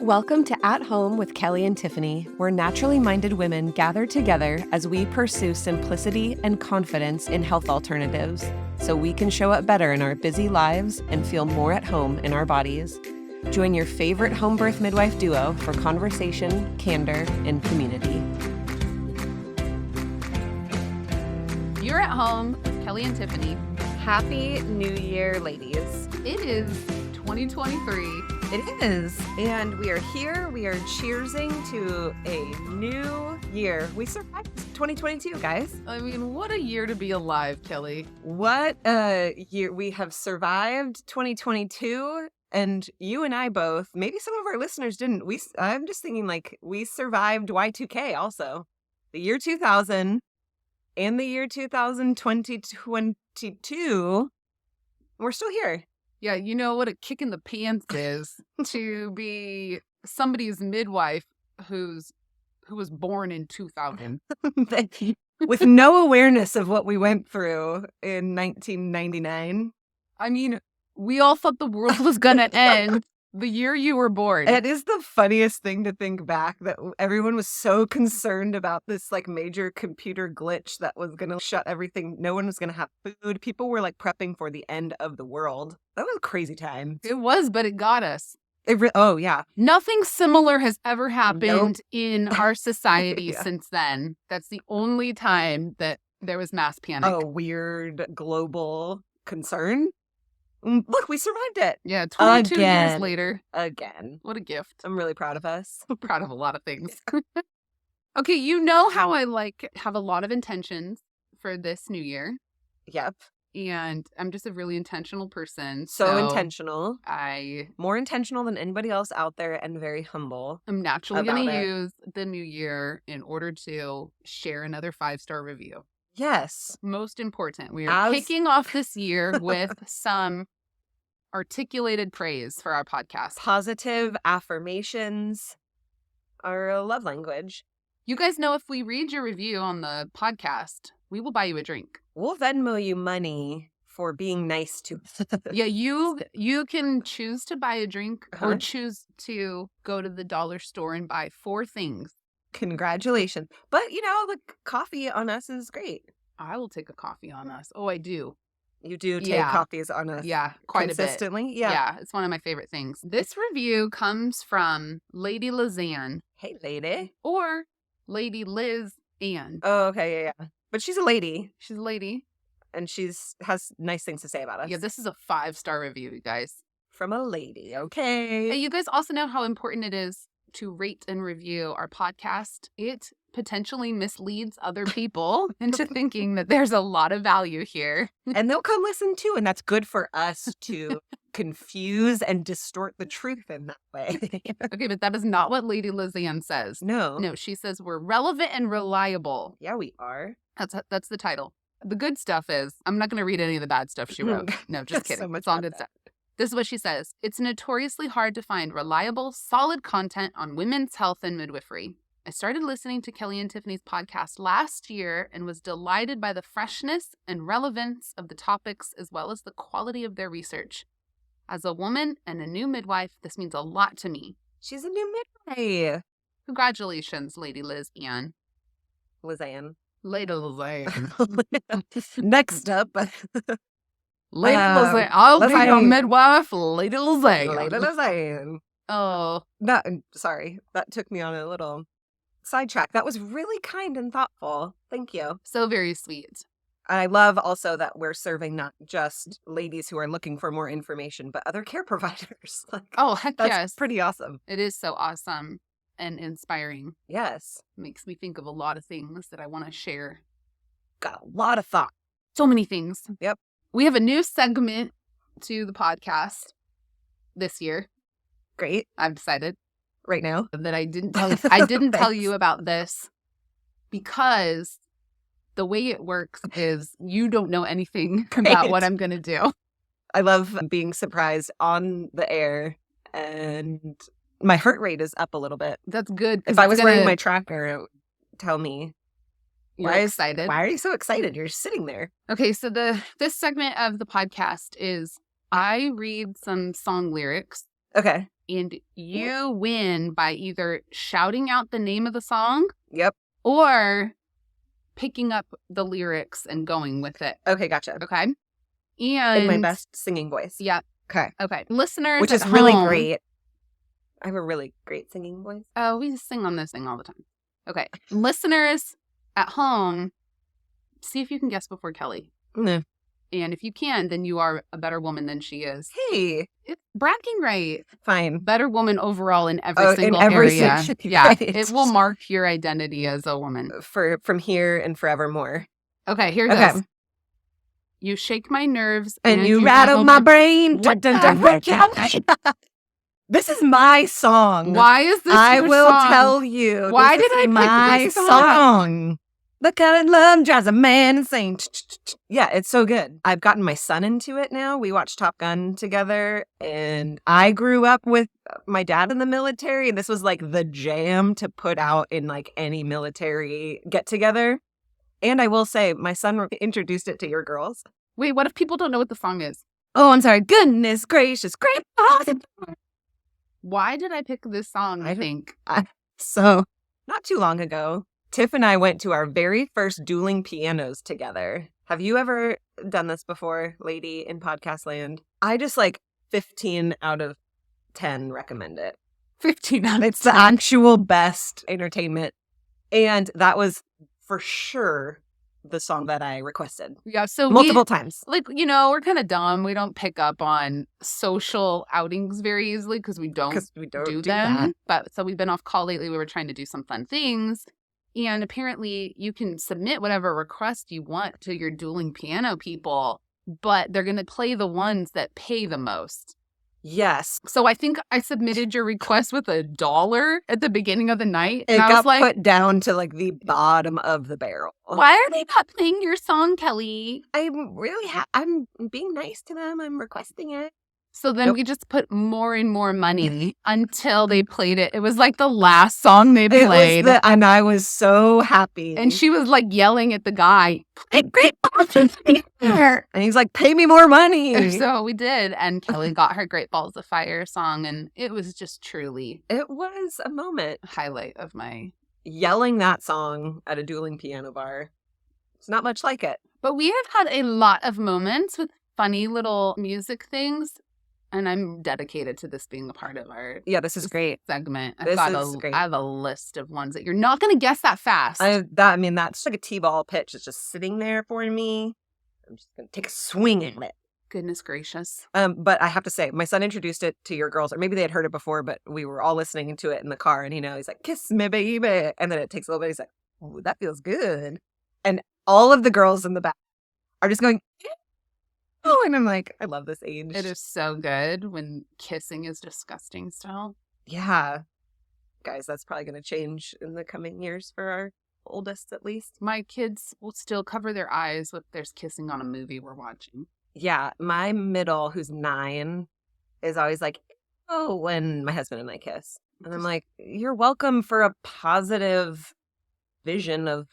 Welcome to At Home with Kelly and Tiffany, where naturally minded women gather together as we pursue simplicity and confidence in health alternatives so we can show up better in our busy lives and feel more at home in our bodies. Join your favorite home birth midwife duo for conversation, candor, and community. You're at home with Kelly and Tiffany. Happy New Year, ladies. It is 2023. It is. And we are here. We are cheersing to a new year. We survived 2022, guys. I mean, what a year to be alive, Kelly. What a year. We have survived 2022. And you and I both, maybe some of our listeners didn't. I'm just thinking like we survived Y2K also. The year 2000 and the year 2022. We're still here. Yeah, you know what a kick in the pants is to be somebody's midwife who was born in 2000. With no awareness of what we went through in 1999. I mean, we all thought the world was going to end the year you were born. It is the funniest thing to think back that everyone was so concerned about this like major computer glitch that was going to shut everything. No one was going to have food. People were like prepping for the end of the world. That was a crazy time. It was, but it got us. Oh, yeah. Nothing similar has ever happened in our society since then. That's the only time that there was mass panic. A weird global concern. Look, we survived it. Yeah, 22 years later. Again. What a gift. I'm really proud of us. I'm proud of a lot of things. Okay, you know how I have a lot of intentions for this new year. Yep. And I'm just a really intentional person. So intentional. More intentional than anybody else out there and very humble. I'm naturally going to use the new year in order to share another 5-star review. Yes. Most important. We are kicking off this year with some articulated praise for our podcast. Positive affirmations are a love language. You guys know if we read your review on the podcast, we will buy you a drink. We'll Venmo you money for being nice to us. Yeah, you can choose to buy a drink or choose to go to the dollar store and buy 4 things. Congratulations. But, the coffee on us is great. I will take a coffee on us. Oh, I do. You do take coffees on us. Yeah, quite consistently? A bit. Yeah, it's one of my favorite things. This review comes from Lady Lizanne. Hey, lady. Or Lady Liz Ann. Oh, okay, yeah. But she's a lady. She's a lady. And has nice things to say about us. Yeah, this is a 5-star review, you guys. From a lady, okay. You guys also know how important it is to rate and review our podcast. It potentially misleads other people into thinking that there's a lot of value here. And they'll come listen too, and that's good for us to confuse and distort the truth in that way. Okay, but that is not what Lady Lizanne says. No, she says we're relevant and reliable. Yeah, we are. That's the title. The good stuff is, I'm not going to read any of the bad stuff she wrote. No, just kidding. It's all good stuff. This is what she says. It's notoriously hard to find reliable, solid content on women's health and midwifery. I started listening to Kelly and Tiffany's podcast last year and was delighted by the freshness and relevance of the topics as well as the quality of their research. As a woman and a new midwife, this means a lot to me. She's a new midwife. Congratulations, Lady Liz Ann. Lizanne. Lady Lizanne. Next up. Lady Lizanne. I'll be your midwife, Lady Lizanne. Lady Lizanne. Oh. Sorry. That took me on a little sidetrack. That was really kind and thoughtful. Thank you. So very sweet. I love also that we're serving not just ladies who are looking for more information, but other care providers. Heck that's yes. Pretty awesome. It is so awesome and inspiring. Yes. Makes me think of a lot of things that I want to share. Got a lot of thought. So many things. Yep. We have a new segment to the podcast this year. Great. I've decided right now that I didn't tell tell you about this because the way it works is you don't know anything about what I'm going to do. I love being surprised on the air, and my heart rate is up a little bit. That's good. If I was wearing my tracker, it would tell me. You're excited. Why are you so excited? You're sitting there. Okay, so this segment of the podcast is I read some song lyrics Okay. And you win by either shouting out the name of the song. Yep. Or picking up the lyrics and going with it. Okay, gotcha. Okay. And in my best singing voice. Yeah. Okay. Okay. Listeners, which is at really home, great. I have a really great singing voice. Oh, we sing on this thing all the time. Okay. Listeners at home, see if you can guess before Kelly. No. And if you can, then you are a better woman than she is. Hey. It's bragging right. Fine. Better woman overall in every single area. Yeah. Right. It will mark your identity as a woman. From here and forevermore. Okay, here goes. You shake my nerves. And you rattle my brain. What This is my song. Why is this I your will song? tell you. Why this did I pick my this song? The kind of love drives a man insane. Yeah, it's so good. I've gotten my son into it now. We watch Top Gun together, and I grew up with my dad in the military, and this was like the jam to put out in like any military get-together. And I will say, my son introduced it to your girls. Wait, what if people don't know what the song is? Oh, I'm sorry. Goodness gracious. Great. Why did I pick this song, I think? So, not too long ago, Tiff and I went to our very first dueling pianos together. Have you ever done this before, lady, in podcast land? I just 15 out of 10 recommend it. 15 out of 10. It's the actual best entertainment. And that was for sure the song that I requested. Yeah, so multiple times. We're kind of dumb. We don't pick up on social outings very easily because we don't do them. That. But so we've been off call lately. We were trying to do some fun things. And apparently you can submit whatever request you want to your dueling piano people, but they're going to play the ones that pay the most. Yes. So I think I submitted your request with $1 at the begining of the night. It got put down to the bottom of the barrel. Why are they not playing your song, Kelly? I'm really I'm being nice to them. I'm requesting it. So then we just put more and more money until they played it. It was the last song they played. And I was so happy. And she was yelling at the guy, "Great balls of fire!" And he's like, "Pay me more money." So we did. And Kelly got her Great Balls of Fire song. And it was just truly. It was a moment. Highlight of my. Yelling that song at a dueling piano bar. It's not much like it. But we have had a lot of moments with funny little music things. And I'm dedicated to this being a part of our this is great segment. Great. I have a list of ones that you're not going to guess that fast. That's like a T-ball pitch. It's just sitting there for me. I'm just going to take a swing at it. Goodness gracious. But I have to say, my son introduced it to your girls, or maybe they had heard it before, but we were all listening to it in the car, and he's like, "Kiss me, baby," and then it takes a little bit. He's like, "Oh, that feels good," and all of the girls in the back are just going. Oh, and I'm like, I love this age. It is so good when kissing is disgusting still. Yeah. Guys, that's probably going to change in the coming years for our oldest, at least. My kids will still cover their eyes if there's kissing on a movie we're watching. Yeah. My middle, who's 9, is always like, "Oh," when my husband and I kiss. And I'm like, you're welcome for a positive vision of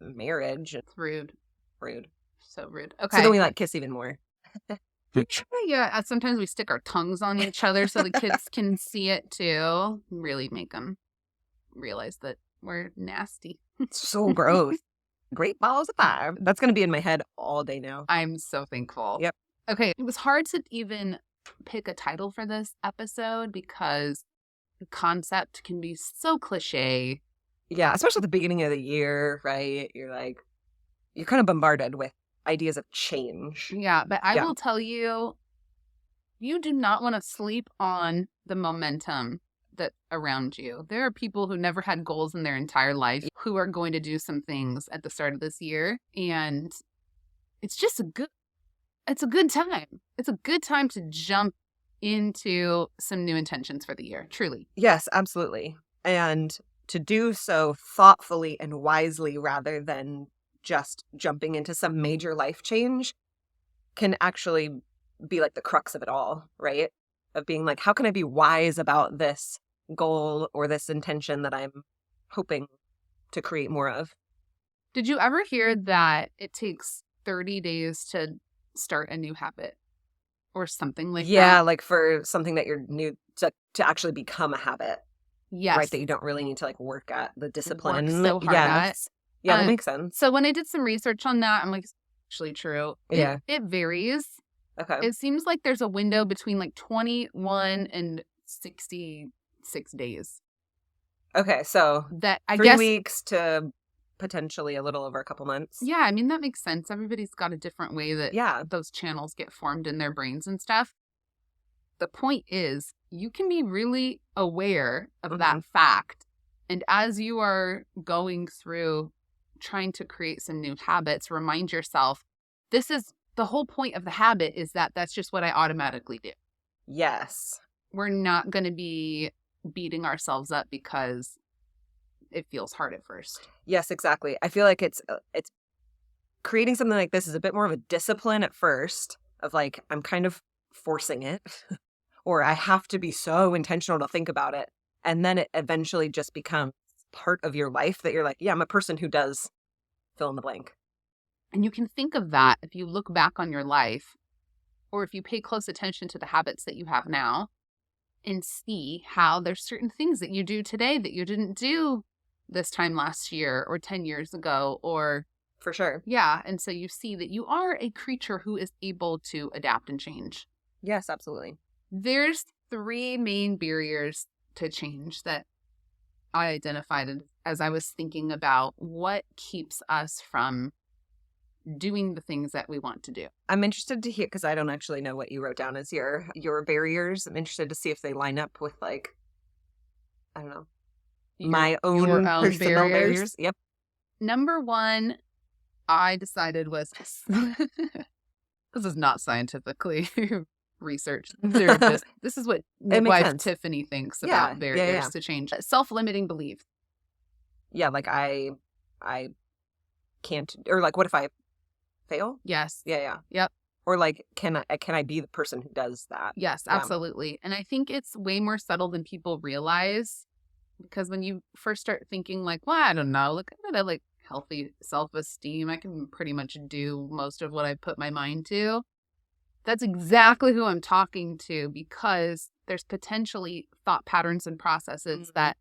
marriage. It's rude. Rude. So rude. Okay. So then we kiss even more. Yeah. Sometimes we stick our tongues on each other so the kids can see it too. Really make them realize that we're nasty. It's so gross. Great balls of fire. That's going to be in my head all day now. I'm so thankful. Yep. Okay. It was hard to even pick a title for this episode because the concept can be so cliche. Yeah. Especially at the beginning of the year, right? You're kind of bombarded with ideas of change. Yeah, but I will tell you, you do not want to sleep on the momentum that around you. There are people who never had goals in their entire life who are going to do some things at the start of this year. And it's just a good time. It's a good time to jump into some new intentions for the year, truly. Yes, absolutely. And to do so thoughtfully and wisely rather than just jumping into some major life change can actually be the crux of it all, right? Of being how can I be wise about this goal or this intention that I'm hoping to create more of? Did you ever hear that it takes 30 days to start a new habit? or something like that. Yeah, like for something that you're new to actually become a habit. Yes. Right, that you don't really need to like work at the discipline. Work so hard at. Yeah, that makes sense. So when I did some research on that, I'm like, it's actually true. Yeah. It varies. Okay. It seems like there's a window between like 21 and 66 days. Okay, so that I 3 guess, weeks to potentially a little over a couple months. Yeah, I mean, that makes sense. Everybody's got a different way that those channels get formed in their brains and stuff. The point is, you can be really aware of that fact. And as you are going through trying to create some new habits, remind yourself, this is the whole point of the habit, is that that's just what I automatically do. Yes. We're not going to be beating ourselves up because it feels hard at first. Yes, exactly. I feel like it's creating something like this is a bit more of a discipline at first, of like, I'm kind of forcing it, or I have to be so intentional to think about it. And then it eventually just becomes part of your life that you're like, yeah, I'm a person who does fill in the blank. And you can think of that if you look back on your life, or if you pay close attention to the habits that you have now, and see how there's certain things that you do today that you didn't do this time last year or 10 years ago, or... For sure. Yeah. And so you see that you are a creature who is able to adapt and change. Yes, absolutely. There's 3 main barriers to change that I identified as I was thinking about what keeps us from doing the things that we want to do. I'm interested to hear, because I don't actually know what you wrote down as your barriers. I'm interested to see if they line up with, like, I don't know, my own personal barriers. Yep. Number 1, I decided was, this is not scientifically researched. This is what Midwife Tiffany thinks about barriers to change. Self-limiting beliefs. Yeah, like I can't, or like, what if I fail? Yes. Yeah. Yep. Or like, can I be the person who does that? Yes, absolutely. And I think it's way more subtle than people realize, because when you first start thinking like, well, I don't know, look at it, like healthy self-esteem, I can pretty much do most of what I put my mind to. That's exactly who I'm talking to, because there's potentially thought patterns and processes that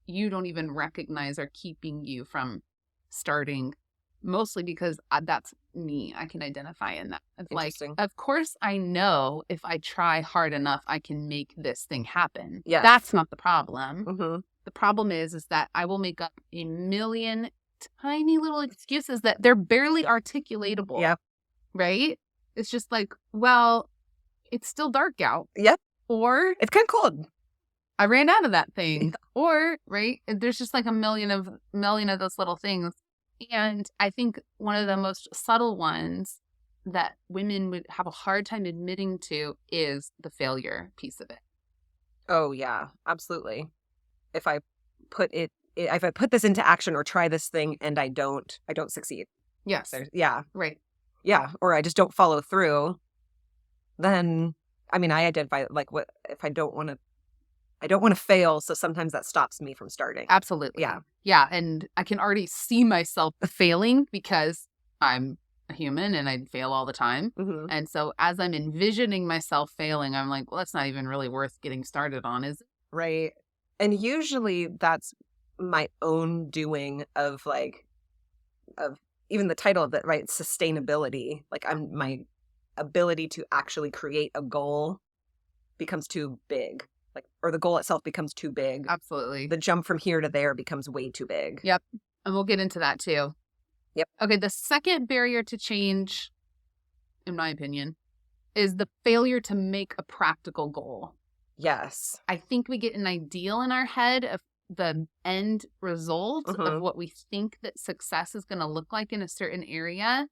you don't even recognize are keeping you from starting, mostly because that's me. I can identify in that. It's like, of course, I know if I try hard enough, I can make this thing happen. Yes. That's not the problem. The problem is that I will make up a million tiny little excuses that they're barely articulatable. Yep. Right? It's just like, well, it's still dark out. Yep. Or it's kind of cold. I ran out of that thing. Or, right, there's just like a million of those little things. And I think one of the most subtle ones that women would have a hard time admitting to is the failure piece of it. Oh, yeah, absolutely. If I put this into action or try this thing and I don't succeed. Yes. Yeah. Right. Yeah. Or I just don't follow through. Then, I mean, I identify like, what if I don't want to fail. So sometimes that stops me from starting. Absolutely. Yeah. Yeah. And I can already see myself failing because I'm a human and I fail all the time. And so as I'm envisioning myself failing, I'm like, well, that's not even really worth getting started on, is it? Right. And usually that's my own doing of even the title of it, right? Sustainability. Like my ability to actually create a goal becomes too big. Like, or the goal itself becomes too big. Absolutely. The jump from here to there becomes way too big. Yep. And we'll get into that too. Yep. Okay. The second barrier to change, in my opinion, is the failure to make a practical goal. Yes. I think we get an ideal in our head of the end result of what we think that success is going to look like in a certain area.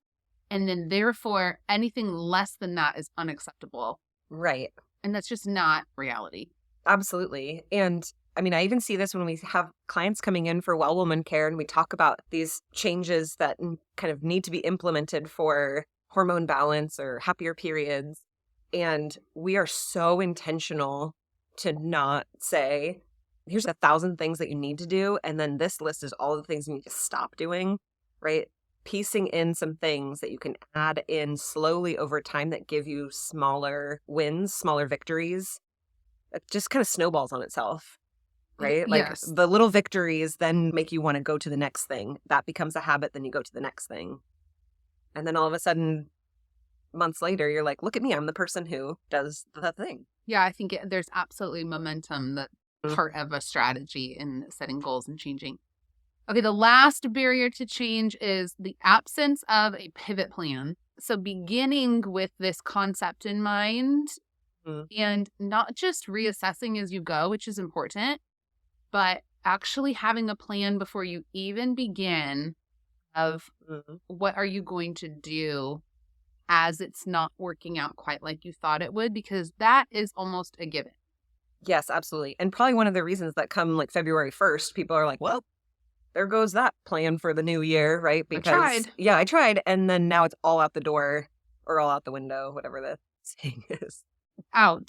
And then therefore anything less than that is unacceptable. Right. And that's just not reality. Absolutely. And I mean, I even see this when we have clients coming in for well woman care and we talk about these changes that kind of need to be implemented for hormone balance or happier periods. And we are so intentional to not say, here's 1,000 things that you need to do. And then this list is all the things you need to stop doing. Right. piecing in some things that you can add in slowly over time that give you smaller wins, smaller victories, it just kind of snowballs on itself, right? Like Yes. the little victories then make you want to go to the next thing. That becomes a habit, then you go to the next thing. And then all of a sudden, months later, you're like, look at me, I'm the person who does the thing. Yeah, I think there's absolutely momentum that's part of a strategy in setting goals and changing. Okay, the last barrier to change is the absence of a pivot plan. So beginning with this concept in mind and not just reassessing as you go, which is important, but actually having a plan before you even begin of what are you going to do as it's not working out quite like you thought it would, because that is almost a given. Yes, absolutely. And probably one of the reasons that come like February 1st, people are like, well, there goes that plan for the new year, right? Because I tried. And then now it's all out the door or all out the window, whatever the saying is.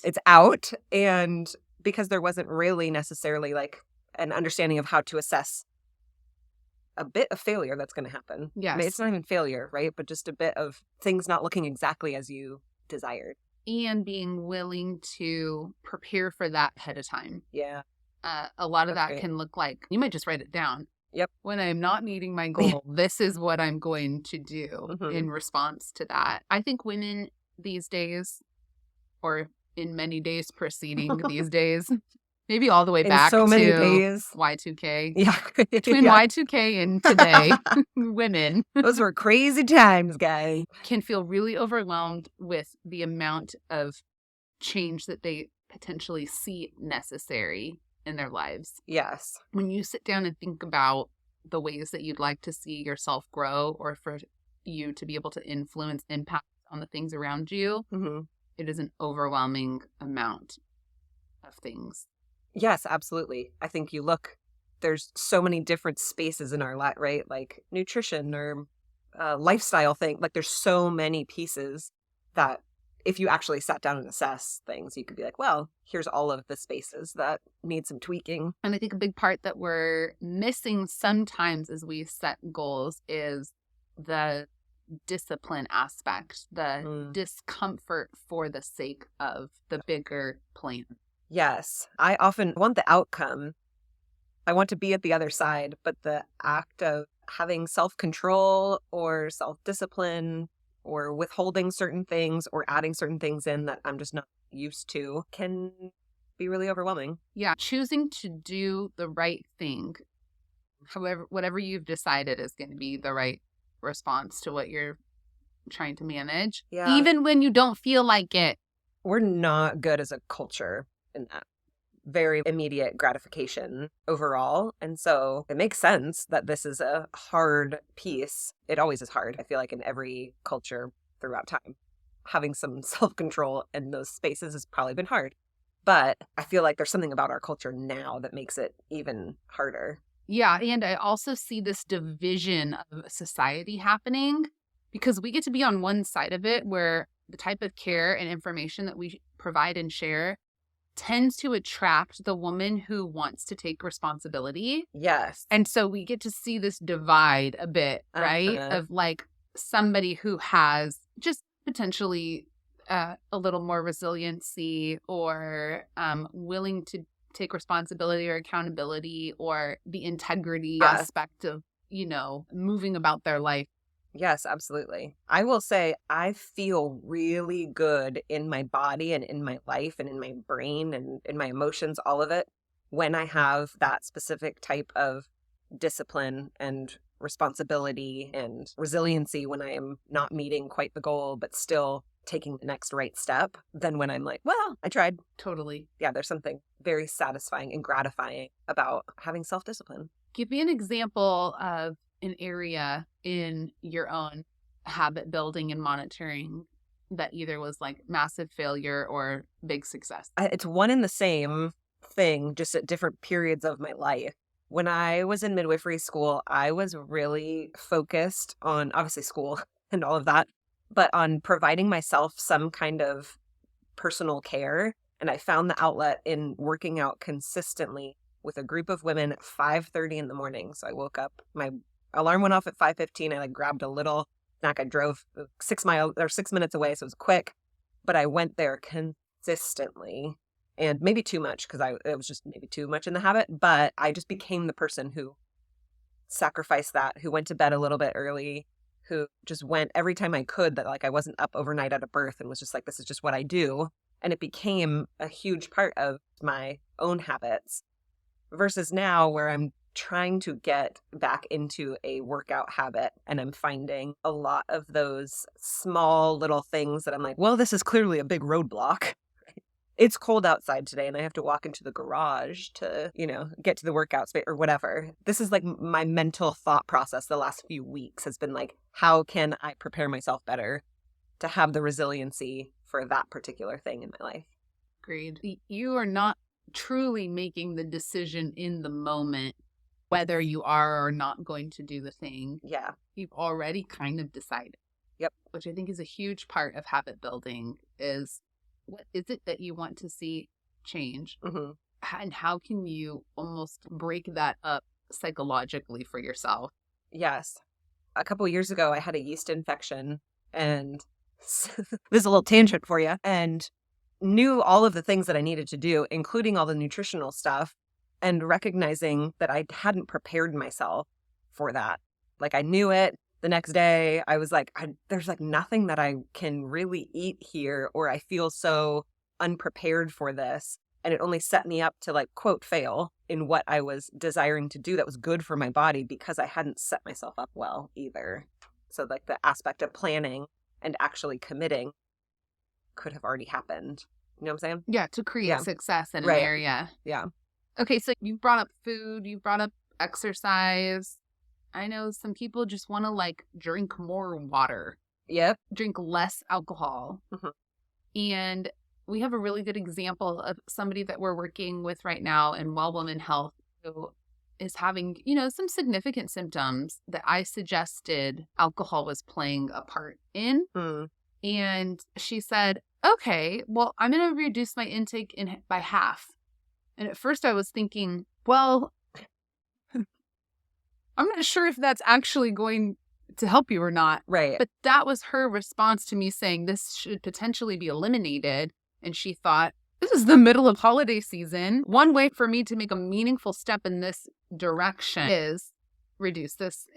It's out. And because there wasn't really necessarily like an understanding of how to assess a bit of failure that's going to happen. Yes. I mean, it's not even failure, right? But just a bit of things not looking exactly as you desired. And being willing to prepare for that ahead of time. Yeah. A lot of that can look like, you might just write it down. Yep. When I'm not meeting my goal, this is what I'm going to do in response to that. I think women these days, or in many days preceding these days, maybe all the way back so many to days. Y2K. Yeah. Between Y2K and today, women. Those were crazy times, guys. Can feel really overwhelmed with the amount of change that they potentially see necessary in their lives. Yes. When you sit down and think about the ways that you'd like to see yourself grow, or for you to be able to influence, impact on the things around you, it is an overwhelming amount of things. Yes, absolutely. I think you look, there's so many different spaces in our life, right? Like nutrition or lifestyle thing. Like there's so many pieces that if you actually sat down and assess things, you could be like, well, here's all of the spaces that need some tweaking. And I think a big part that we're missing sometimes as we set goals is the discipline aspect, the discomfort for the sake of the bigger plan. Yes. I often want the outcome. I want to be at the other side, but the act of having self-control or self-discipline or withholding certain things or adding certain things in that I'm just not used to can be really overwhelming. Yeah. Choosing to do the right thing, however, whatever you've decided is going to be the right response to what you're trying to manage. Yeah. Even when you don't feel like it. We're not good as a culture in that. Very immediate gratification overall. And so it makes sense that this is a hard piece. It always is hard. I feel like in every culture throughout time, having some self-control in those spaces has probably been hard. But I feel like there's something about our culture now that makes it even harder. Yeah. And I also see this division of society happening because we get to be on one side of it where the type of care and information that we provide and share tends to attract the woman who wants to take responsibility. Yes. And so we get to see this divide a bit, right? Of like somebody who has just potentially a little more resiliency or willing to take responsibility or accountability or the integrity aspect of, moving about their life. Yes, absolutely. I will say I feel really good in my body and in my life and in my brain and in my emotions, all of it, when I have that specific type of discipline and responsibility and resiliency when I am not meeting quite the goal, but still taking the next right step, than when I'm like, well, I tried. Totally. Yeah, there's something very satisfying and gratifying about having self-discipline. Give me an example of an area in your own habit building and monitoring that either was like massive failure or big success. It's one and the same thing, just at different periods of my life. When I was in midwifery school, I was really focused on, obviously, school and all of that, but on providing myself some kind of personal care. And I found the outlet in working out consistently with a group of women at 5:30 in the morning. So I woke up, alarm went off at 5:15. I like grabbed a little snack. I drove 6 minutes away, so it was quick. But I went there consistently, and maybe too much because it was just maybe too much in the habit. But I just became the person who sacrificed that, who went to bed a little bit early, who just went every time I could, that like I wasn't up overnight at a birth and was just like, this is just what I do. And it became a huge part of my own habits versus now where I'm trying to get back into a workout habit and I'm finding a lot of those small little things that I'm like, well, this is clearly a big roadblock. It's cold outside today and I have to walk into the garage to, get to the workout space or whatever. This is like my mental thought process the last few weeks has been like, how can I prepare myself better to have the resiliency for that particular thing in my life? Agreed. You are not truly making the decision in the moment whether you are or not going to do the thing. Yeah. You've already kind of decided. Yep. Which I think is a huge part of habit building is what is it that you want to see change? Mm-hmm. And how can you almost break that up psychologically for yourself? Yes. A couple of years ago, I had a yeast infection and this is a little tangent for you, and knew all of the things that I needed to do, including all the nutritional stuff, and recognizing that I hadn't prepared myself for that. Like I knew it. The next day, I was like, there's like nothing that I can really eat here, or I feel so unprepared for this. And it only set me up to like, quote, fail in what I was desiring to do that was good for my body because I hadn't set myself up well either. So like the aspect of planning and actually committing could have already happened. You know what I'm saying? Yeah, to create success in an Right. area. Yeah. Okay, so you brought up food, you brought up exercise. I know some people just want to like drink more water. Yep. Drink less alcohol. Mm-hmm. And we have a really good example of somebody that we're working with right now in Well Woman Health who is having, some significant symptoms that I suggested alcohol was playing a part in. Mm. And she said, okay, well, I'm going to reduce my intake by half. And at first I was thinking, well, I'm not sure if that's actually going to help you or not. Right. But that was her response to me saying this should potentially be eliminated. And she thought, this is the middle of holiday season. One way for me to make a meaningful step in this direction is reduce this.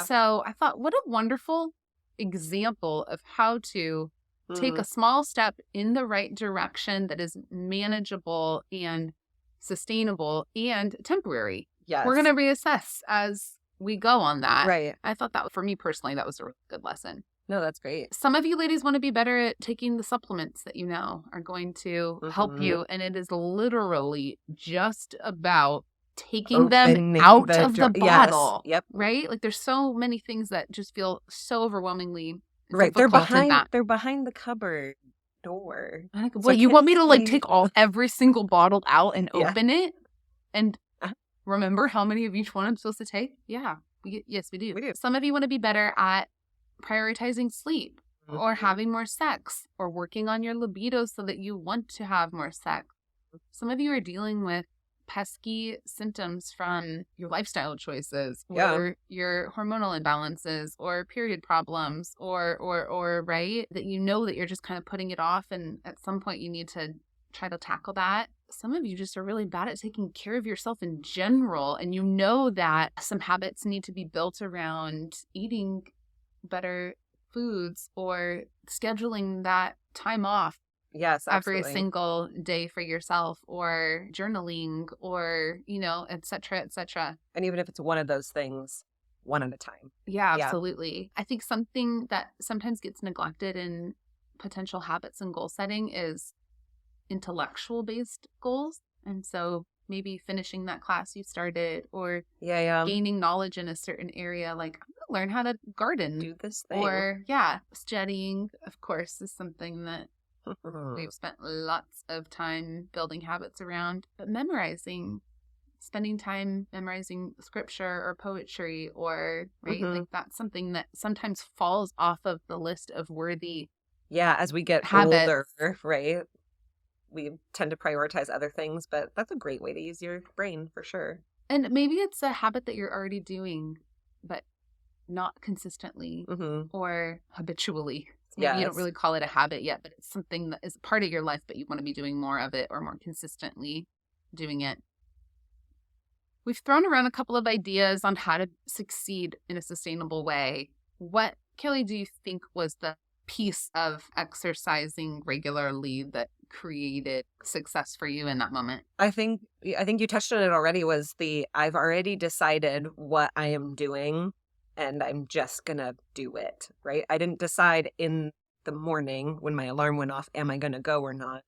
So I thought, what a wonderful example of how to take a small step in the right direction that is manageable and sustainable and temporary. Yes. We're going to reassess as we go on that. Right. I thought that for me personally, that was a really good lesson. No, that's great. Some of you ladies want to be better at taking the supplements that you know are going to help you. And it is literally just about taking them out of the bottle. Yes. Yep. Right? Like there's so many things that just feel so overwhelmingly right. They're behind the cupboard door. Well, you want me to like take every single bottle out and open it and remember how many of each one I'm supposed to take? Yeah. Yes, we do. Some of you want to be better at prioritizing sleep or having more sex or working on your libido so that you want to have more sex. Some of you are dealing with pesky symptoms from your lifestyle choices or your hormonal imbalances or period problems or right, that you know that you're just kind of putting it off and at some point you need to try to tackle that. Some of you just are really bad at taking care of yourself in general, and you know that some habits need to be built around eating better foods or scheduling that time off. Yes, absolutely. Every single day for yourself or journaling or, et cetera, et cetera. And even if it's one of those things, one at a time. Yeah, absolutely. I think something that sometimes gets neglected in potential habits and goal setting is intellectual-based goals. And so maybe finishing that class you started or gaining knowledge in a certain area, like I'm going to learn how to garden. Do this thing. Or, studying, of course, is something that we've spent lots of time building habits around. But spending time memorizing scripture or poetry or, right, like that's something that sometimes falls off of the list of worthy as we get habits. Older, right? We tend to prioritize other things, but that's a great way to use your brain for sure. And maybe it's a habit that you're already doing but not consistently Mm-hmm. or habitually. Maybe you don't really call it a habit yet, but it's something that is part of your life, but you want to be doing more of it or more consistently doing it. We've thrown around a couple of ideas on how to succeed in a sustainable way. What, Kelly, do you think was the piece of exercising regularly that created success for you in that moment? I think you touched on it already, was I've already decided what I am doing and I'm just gonna do it, right? I didn't decide in the morning when my alarm went off, am I gonna go or not?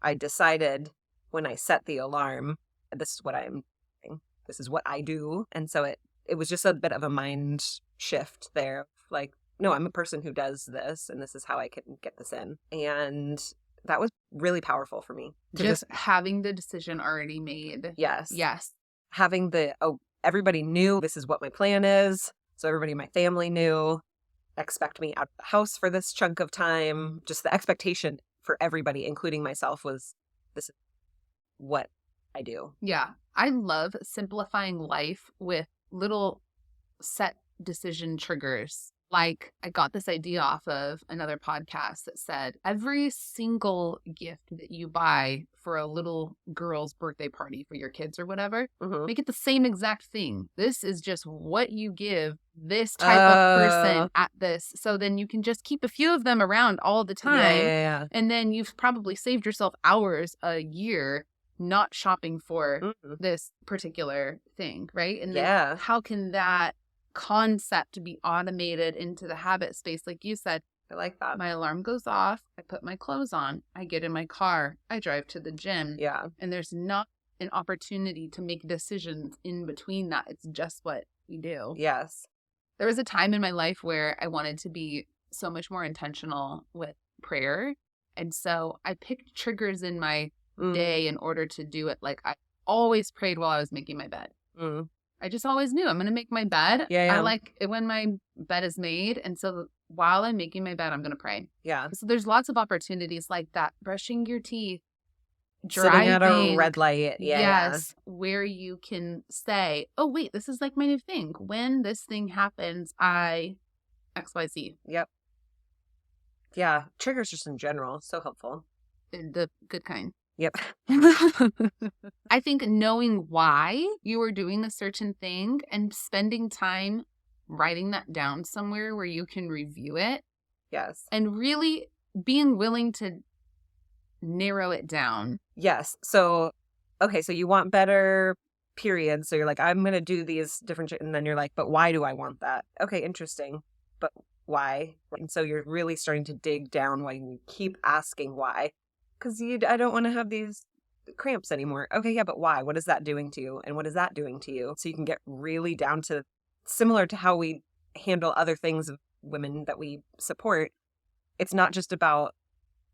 I decided when I set the alarm, this is what I'm doing. This is what I do. And so it was just a bit of a mind shift there. Like, no, I'm a person who does this and this is how I can get this in. And that was really powerful for me. Just having the decision already made. Yes. Yes. Having everybody knew this is what my plan is. So everybody in my family knew, expect me out of the house for this chunk of time. Just the expectation for everybody, including myself, was this is what I do. Yeah. I love simplifying life with little set decision triggers. Like, I got this idea off of another podcast that said every single gift that you buy for a little girl's birthday party for your kids or whatever, make it the same exact thing. This is just what you give this type of person at this. So then you can just keep a few of them around all the time. Yeah. And then you've probably saved yourself hours a year not shopping for this particular thing, right? And then how can that concept be automated into the habit space? Like you said, I like that. My alarm goes off, I put my clothes on, I get in my car, I drive to the gym. Yeah. And there's not an opportunity to make decisions in between that. It's just what we do. Yes. There was a time in my life where I wanted to be so much more intentional with prayer. And so I picked triggers in my day in order to do it. Like, I always prayed while I was making my bed. I just always knew I'm going to make my bed. I like it when my bed is made. And so while I'm making my bed, I'm going to pray. Yeah. So there's lots of opportunities like that. Brushing your teeth, driving. Sitting at a red light. Yes. Where you can say, oh, wait, this is like my new thing. When this thing happens, I XYZ. Yep. Yeah. Triggers just in general. So helpful. The good kind. Yep. I think knowing why you are doing a certain thing and spending time writing that down somewhere where you can review it. Yes. And really being willing to narrow it down. Yes. So, okay, so you want better periods. So you're like, I'm going to do these different, and then you're like, but why do I want that? Okay, interesting. But why? And so you're really starting to dig down while you keep asking why. Because I don't want to have these cramps anymore. Okay, yeah, but why? What is that doing to you? And what is that doing to you? So you can get really down to, similar to how we handle other things of women that we support. It's not just about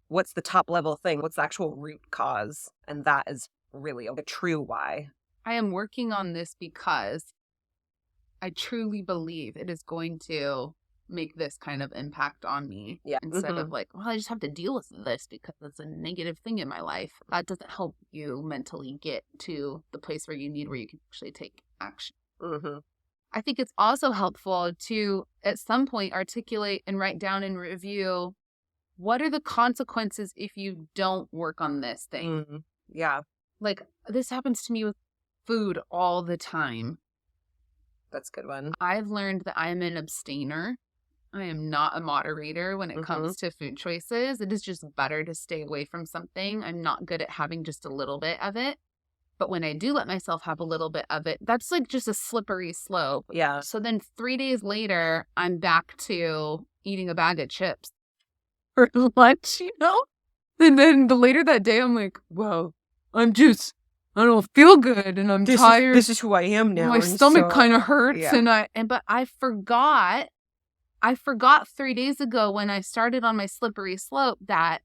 what's the top level thing, what's the actual root cause. And that is really a true why. I am working on this because I truly believe it is going to make this kind of impact on me. Yeah. Instead of like, well, I just have to deal with this because it's a negative thing in my life. That doesn't help you mentally get to the place where you can actually take action. I think it's also helpful to, at some point, articulate and write down and review what are the consequences if you don't work on this thing. Yeah. Like, this happens to me with food all the time. That's a good one. I've learned that I'm an abstainer. I am not a moderator when it comes to food choices. It is just better to stay away from something. I'm not good at having just a little bit of it. But when I do let myself have a little bit of it, that's like just a slippery slope. Yeah. So then 3 days later, I'm back to eating a bag of chips for lunch, And then later that day, I'm like, whoa, I don't feel good and I'm tired. This is who I am now. My stomach kind of hurts. Yeah. But I forgot 3 days ago when I started on my slippery slope that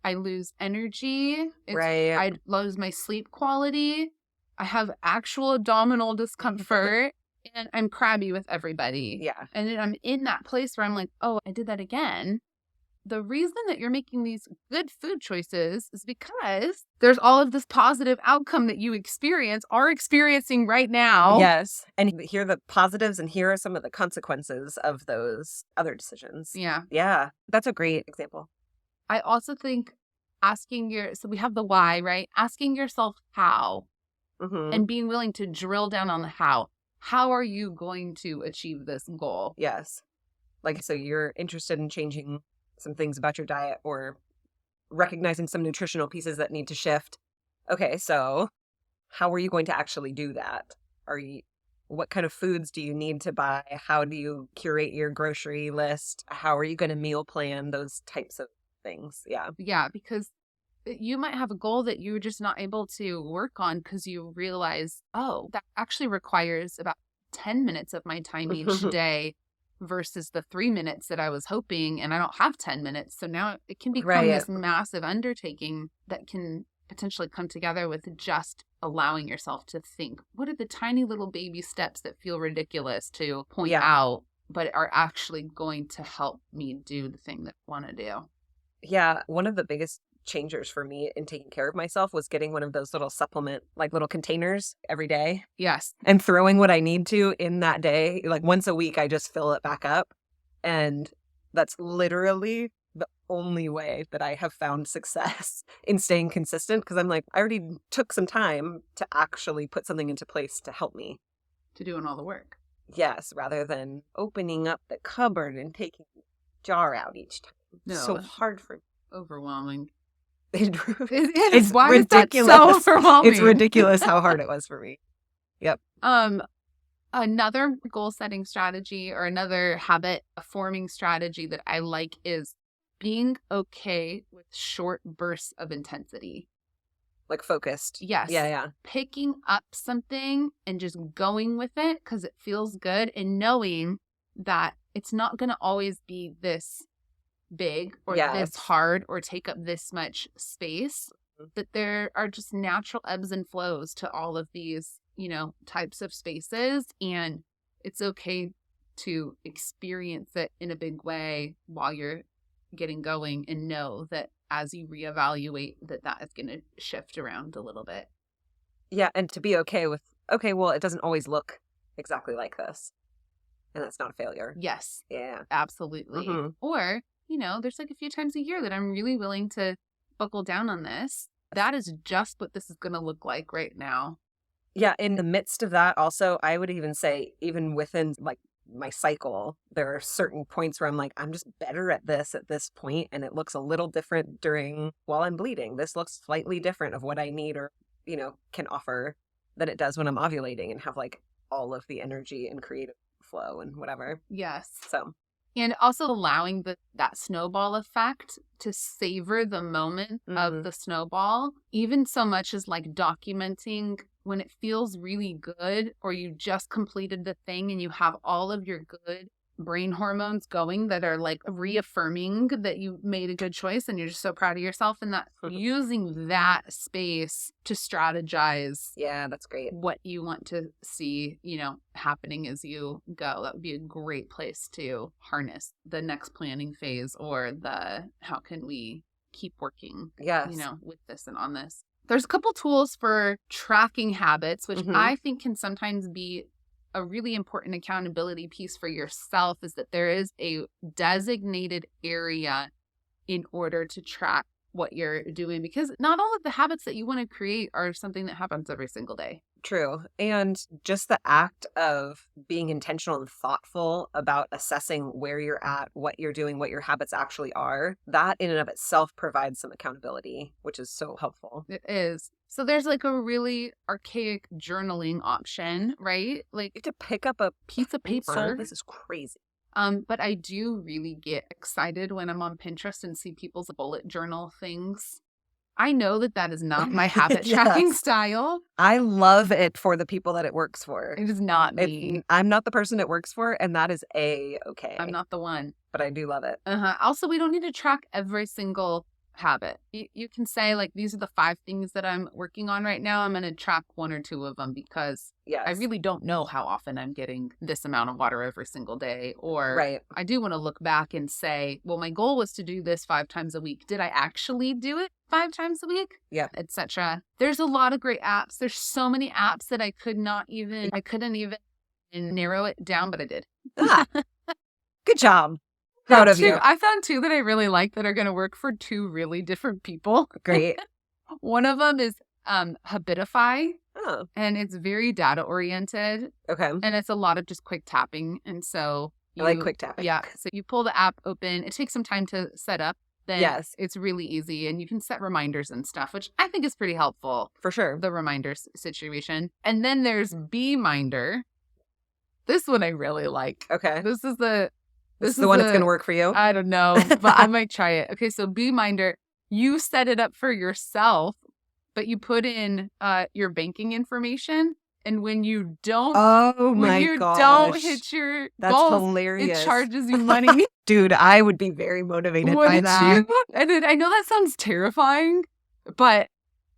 I lose energy. I lose my sleep quality. I have actual abdominal discomfort and I'm crabby with everybody. Yeah. And then I'm in that place where I'm like, oh, I did that again. the reason that you're making these good food choices is because there's all of this positive outcome that you are experiencing right now. Yes. And here are the positives and here are some of the consequences of those other decisions. Yeah. Yeah. That's a great example. I also think so we have the why, right? Asking yourself how and being willing to drill down on the how. How are you going to achieve this goal? Yes. Like, so you're interested in changing some things about your diet or recognizing some nutritional pieces that need to shift. Okay, so how are you going to actually do that? What kind of foods do you need to buy? How do you curate your grocery list? How are you going to meal plan? Those types of things. Yeah. Yeah, because you might have a goal that you're just not able to work on because you realize, oh, that actually requires about 10 minutes of my time each day versus the 3 minutes that I was hoping, and I don't have 10 minutes. So now it can become this massive undertaking that can potentially come together with just allowing yourself to think, what are the tiny little baby steps that feel ridiculous to point out, but are actually going to help me do the thing that I want to do? Yeah. One of the biggest changers for me in taking care of myself was getting one of those little supplement, like little containers every day. Yes. And throwing what I need to in that day. Like once a week, I just fill it back up. And that's literally the only way that I have found success in staying consistent. Because I'm like, I already took some time to actually put something into place to help me. To doing all the work. Yes, rather than opening up the cupboard and taking the jar out each time. No, so hard for me. Overwhelming. It's why ridiculous. Is that so overwhelming? It's ridiculous how hard it was for me. Yep. Another goal setting strategy or another habit forming strategy that I like is being okay with short bursts of intensity. Like focused. Yes. Yeah. Picking up something and just going with it because it feels good and knowing that it's not going to always be this big or this hard or take up this much space, that there are just natural ebbs and flows to all of these, types of spaces. And it's okay to experience it in a big way while you're getting going and know that as you reevaluate that is going to shift around a little bit. Yeah. And to be okay with, well, it doesn't always look exactly like this. And that's not a failure. Yes. Yeah. Absolutely. Or there's like a few times a year that I'm really willing to buckle down on this. That is just what this is going to look like right now. Yeah. In the midst of that, also, I would even say, even within like my cycle, there are certain points where I'm like, I'm just better at this point. And it looks a little different while I'm bleeding. This looks slightly different of what I need or, can offer than it does when I'm ovulating and have like all of the energy and creative flow and whatever. Yes. So. And also allowing that snowball effect to savor the moment of the snowball, even so much as like documenting when it feels really good or you just completed the thing and you have all of your good brain hormones going that are like reaffirming that you made a good choice and you're just so proud of yourself, and that using that space to strategize. Yeah, that's great. What you want to see, happening as you go. That would be a great place to harness the next planning phase or the how can we keep working, with this and on this. There's a couple tools for tracking habits, which I think can sometimes be a really important accountability piece for yourself, is that there is a designated area in order to track what you're doing, because not all of the habits that you want to create are something that happens every single day. True. And just the act of being intentional and thoughtful about assessing where you're at, what you're doing, what your habits actually are, that in and of itself provides some accountability, which is so helpful. It is. So there's like a really archaic journaling option, right? Like you have to pick up a piece of paper. This is crazy. But I do really get excited when I'm on Pinterest and see people's bullet journal things. I know that is not my habit tracking style. I love it for the people that it works for. It is not me. I'm not the person it works for, and that is okay. I'm not the one. But I do love it. Also, we don't need to track every single habit. You can say, like, these are the 5 things that I'm working on right now. I'm going to track 1 or 2 of them because I really don't know how often I'm getting this amount of water every single day. Or I do want to look back and say, well, my goal was to do this 5 times a week. Did I actually do it 5 times a week? Yeah. Etc. There's a lot of great apps. There's so many apps that I couldn't even narrow it down, but I did. Good job. Proud of you. I found 2 that I really like that are going to work for 2 really different people. Great. One of them is Midwifery. Oh. And it's very data oriented. Okay. And it's a lot of just quick tapping. And so I like quick tapping. Yeah. So you pull the app open. It takes some time to set up. Then it's really easy. And you can set reminders and stuff, which I think is pretty helpful. For sure. The reminders situation. And then there's Bminder. This one I really like. Okay. This is the one that's going to work for you? I don't know, but I might try it. Okay, so Bminder, you set it up for yourself, but you put in your banking information, and when you don't, don't hit your goals, hilarious. It charges you money. Dude, I would be very motivated by that. And I know that sounds terrifying, but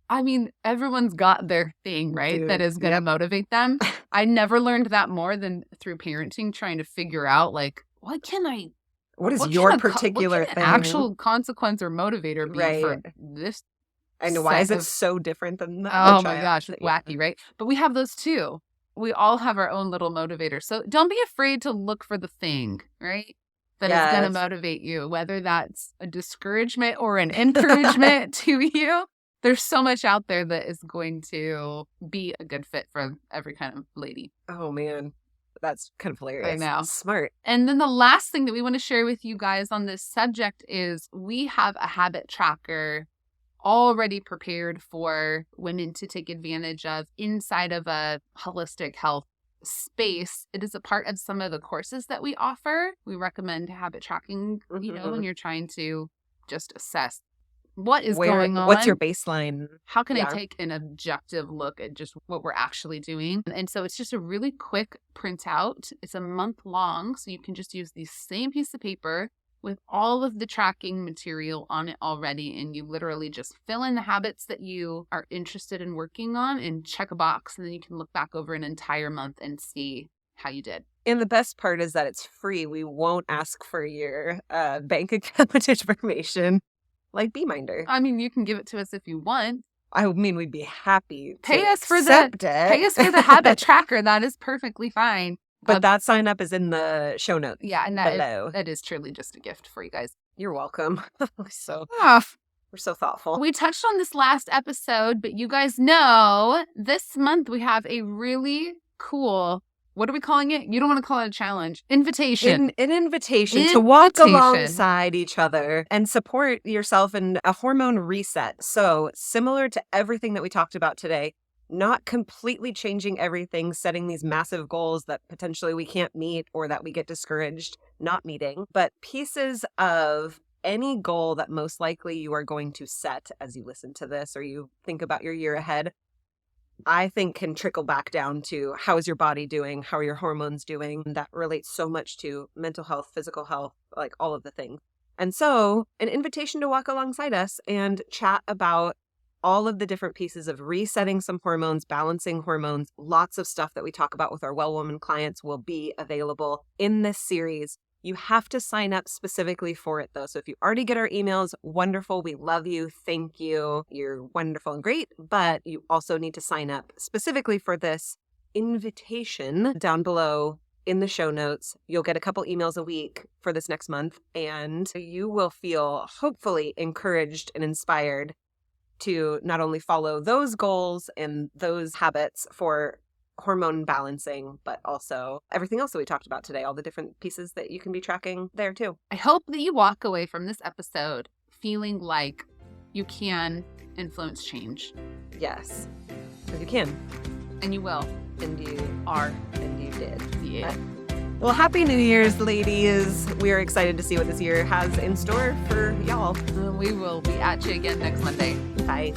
I mean, everyone's got their thing, right? Dude, that is going to motivate them. I never learned that more than through parenting, trying to figure out, like, what is your particular thing? Actual consequence or motivator be for this? I know. Why is it so different than the Oh my gosh, wacky, right? But we have those too. We all have our own little motivator. So don't be afraid to look for the thing, right? That is going to motivate you, whether that's a discouragement or an encouragement to you. There's so much out there that is going to be a good fit for every kind of lady. Oh, man. That's kind of hilarious. I know. Smart. And then the last thing that we want to share with you guys on this subject is we have a habit tracker already prepared for women to take advantage of inside of a holistic health space. It is a part of some of the courses that we offer. We recommend habit tracking, when you're trying to just assess what is going on. What's your baseline? How can I take an objective look at just what we're actually doing? And so it's just a really quick printout. It's a month long, so you can just use the same piece of paper with all of the tracking material on it already, and you literally just fill in the habits that you are interested in working on and check a box, and then you can look back over an entire month and see how you did. And the best part is that it's free. We won't ask for your bank account information. Like Bminder. I mean, you can give it to us if you want. I mean, we'd be happy to pay us for pay us for the habit tracker. That is perfecly fine. But that sign up is in the show notes. Yeah, and that is truly just a gift for you guys. You're welcome. We're so thoughtful. We touched on this last episode, but you guys know this month we have a really cool, what are we calling it? You don't want to call it a challenge. Invitation. An invitation to walk alongside each other and support yourself in a hormone reset. So similar to everything that we talked about today, not completely changing everything, setting these massive goals that potentially we can't meet or that we get discouraged not meeting, but pieces of any goal that most likely you are going to set as you listen to this or you think about your year ahead, I think can trickle back down to how is your body doing? How are your hormones doing? That relates so much to mental health, physical health, like all of the things. And so an invitation to walk alongside us and chat about all of the different pieces of resetting some hormones, balancing hormones. Lots of stuff that we talk about with our Well Woman clients will be available in this series. You have to sign up specifically for it, though. So if you already get our emails, wonderful. We love you. Thank you. You're wonderful and great. But you also need to sign up specifically for this invitation down below in the show notes. You'll get a couple emails a week for this next month, and you will feel hopefully encouraged and inspired to not only follow those goals and those habits for hormone balancing, but also everything else that we talked about today, all the different pieces that you can be tracking there too. I hope that you walk away from this episode feeling like you can influence change. Yes, because you can. And you will. And you are. And you did. Yeah. Well, Happy New Year's, ladies. We are excited to see what this year has in store for y'all. We will be at you again next Monday. Bye.